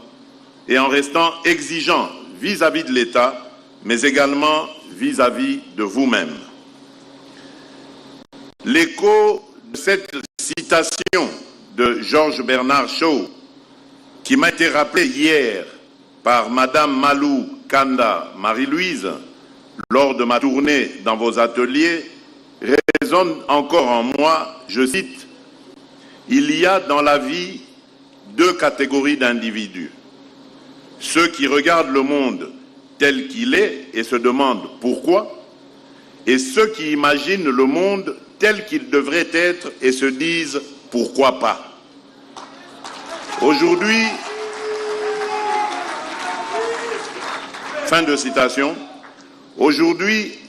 Speaker 8: et en restant exigeant vis-à-vis de l'État, mais également vis-à-vis de vous-même. L'écho de cette citation de Georges Bernard Shaw, qui m'a été rappelée hier par Madame Malou Kanda Marie-Louise lors de ma tournée dans vos ateliers, résonne encore en moi, je cite, « Il y a dans la vie deux catégories d'individus. Ceux qui regardent le monde tel qu'il est et se demandent pourquoi, et ceux qui imaginent le monde tel qu'il devrait être et se disent pourquoi pas. Aujourd'hui, fin de citation, aujourd'hui,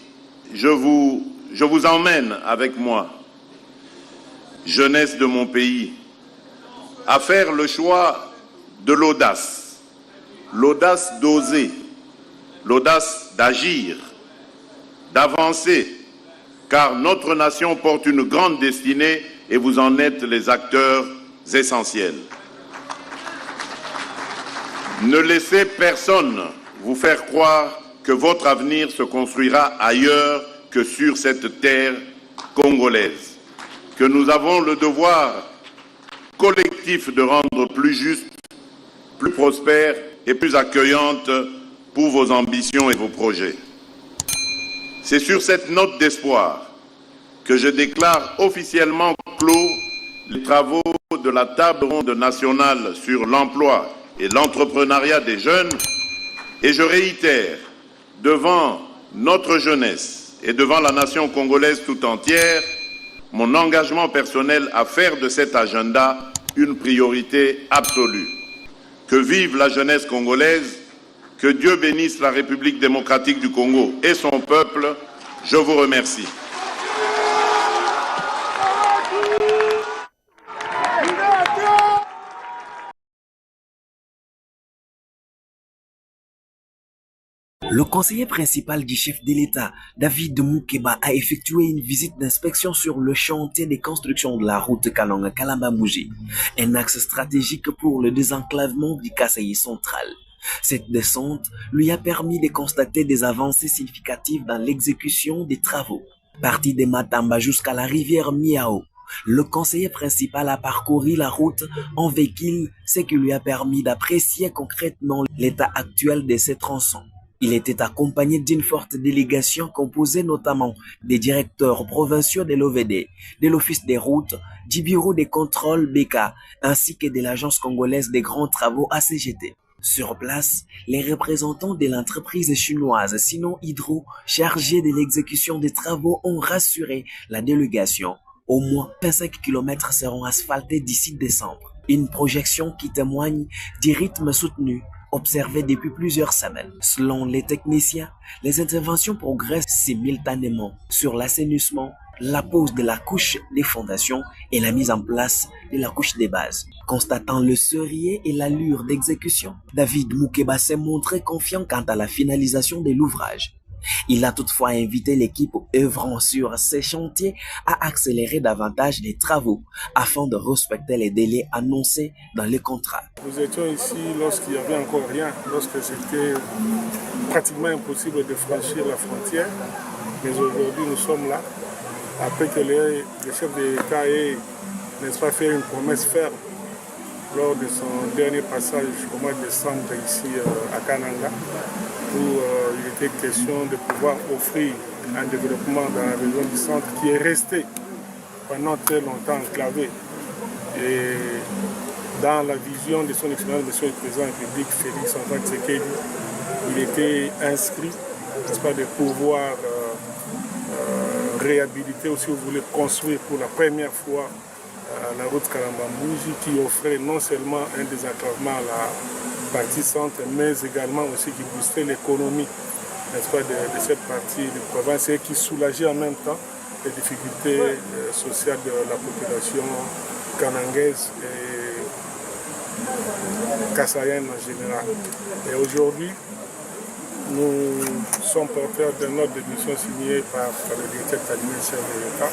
Speaker 8: je vous emmène avec moi, jeunesse de mon pays, à faire le choix de l'audace d'oser, l'audace d'agir, d'avancer, car notre nation porte une grande destinée et vous en êtes les acteurs essentiels. Ne laissez personne vous faire croire que votre avenir se construira ailleurs que sur cette terre congolaise, que nous avons le devoir collectif de rendre plus juste, plus prospère et plus accueillante pour vos ambitions et vos projets. C'est sur cette note d'espoir que je déclare officiellement clos les travaux de la table ronde nationale sur l'emploi et l'entrepreneuriat des jeunes et je réitère devant notre jeunesse et devant la nation congolaise tout entière mon engagement personnel à faire de cet agenda une priorité absolue. Que vive la jeunesse congolaise, que Dieu bénisse la République démocratique du Congo et son peuple. Je vous remercie.
Speaker 1: Le conseiller principal du chef de l'État, David Moukeba, a effectué une visite d'inspection sur le chantier de construction de la route Kananga-Kalamba-Mouji, un axe stratégique pour le désenclavement du Kasaï central. Cette descente lui a permis de constater des avancées significatives dans l'exécution des travaux. Parti de Matamba jusqu'à la rivière Miao, le conseiller principal a parcouru la route en véhicule, ce qui lui a permis d'apprécier concrètement l'état actuel de ces tronçons. Il était accompagné d'une forte délégation composée notamment des directeurs provinciaux de l'OVD, de l'Office des routes, du Bureau des contrôles BK, ainsi que de l'Agence congolaise des grands travaux ACGT. Sur place, les représentants de l'entreprise chinoise Sino Hydro, chargée de l'exécution des travaux, ont rassuré la délégation. Au moins 25 km seront asphaltés d'ici décembre. Une projection qui témoigne du rythme soutenu observé depuis plusieurs semaines. Selon les techniciens, les interventions progressent simultanément sur l'assainissement, la pose de la couche des fondations et la mise en place de la couche des bases. Constatant le sérieux et l'allure d'exécution, David Moukeba s'est montré confiant quant à la finalisation de l'ouvrage. Il a toutefois invité l'équipe œuvrant sur ces chantiers à accélérer davantage les travaux afin de respecter les délais annoncés dans les contrats.
Speaker 9: Nous étions ici lorsqu'il n'y avait encore rien, lorsque c'était pratiquement impossible de franchir la frontière. Mais aujourd'hui, nous sommes là, après que le chef de l'État ait, n'est-ce pas, fait une promesse ferme lors de son dernier passage au mois de décembre ici à Kananga, où il était question de pouvoir offrir un développement dans la région du centre qui est resté pendant très longtemps enclavé. Et dans la vision de son excellence, Monsieur le Président de la République, Félix Antoine Tshisekedi, il était inscrit, n'est-ce pas, de pouvoir réhabiliter, ou si vous voulez, construire pour la première fois la route Kalamba-Mouji qui offrait non seulement un désenclavement à la partie centre, mais également aussi qui boostait l'économie, n'est-ce pas, de cette partie de province et qui soulageait en même temps les difficultés sociales de la population kanangaise et kassaïenne en général. Et aujourd'hui, nous sommes porteurs d'un ordre de mission signé par le directeur administratif de l'État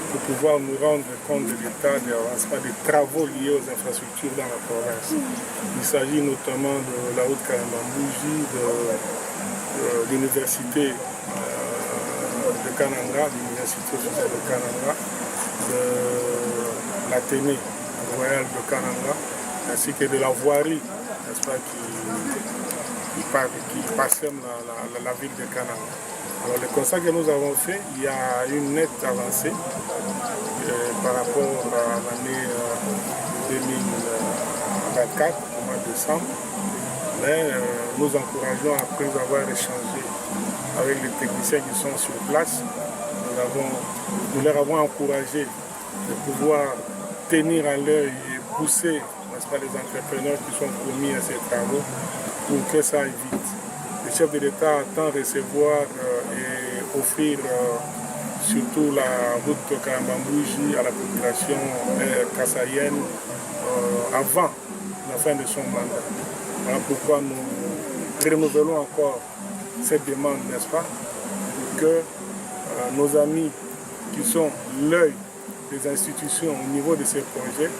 Speaker 9: pour pouvoir nous rendre compte de l'état de l'avancement des travaux liés aux infrastructures dans la province. Il s'agit notamment de la route Kalamba-Mouji, de l'université de Kananga, l'université de Kananga, de l'Athénée royal de Kananga, ainsi que de la voirie, n'est-ce pas, qui parsème la ville de Kananga. Alors le constat que nous avons fait, il y a une nette avancée par rapport à l'année 2024, au mois de décembre. Mais nous encourageons, après avoir échangé avec les techniciens qui sont sur place, nous leur avons encouragé de pouvoir tenir à l'œil et pousser, n'est-ce pas, les entrepreneurs qui sont commis à ces travaux pour que ça aille vite. Le chef de l'État attend recevoir et offrir surtout la route de Kalamba-Mouji à la population kassaïenne avant la fin de son mandat. Voilà pourquoi nous renouvelons encore cette demande, n'est-ce pas, pour que nos amis qui sont l'œil des institutions au niveau de ces projets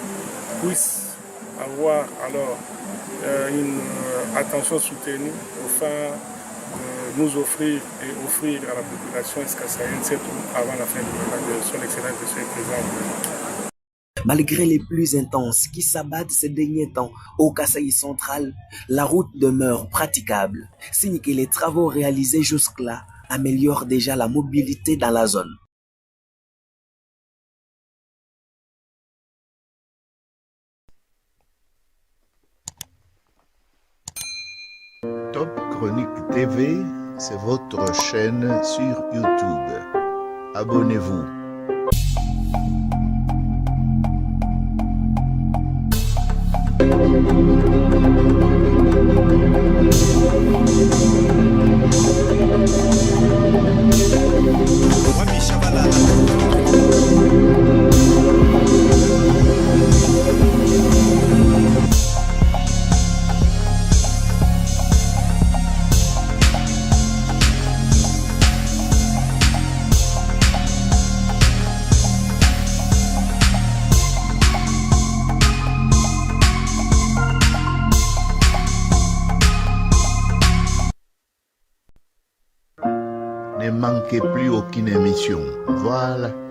Speaker 9: puissent avoir alors une attention soutenue au fin nous offrir et offrir à la population escassaïenne cette route avant la fin du mandat de son Excellence Monsieur le Président.
Speaker 1: Malgré les pluies intenses qui s'abattent ces derniers temps au Kasaï central, la route demeure praticable, signe que les travaux réalisés jusque-là améliorent déjà la mobilité dans la zone.
Speaker 2: Top Chronique TV, c'est votre chaîne sur YouTube. Abonnez-vous. Ne manquez plus aucune émission. Voilà.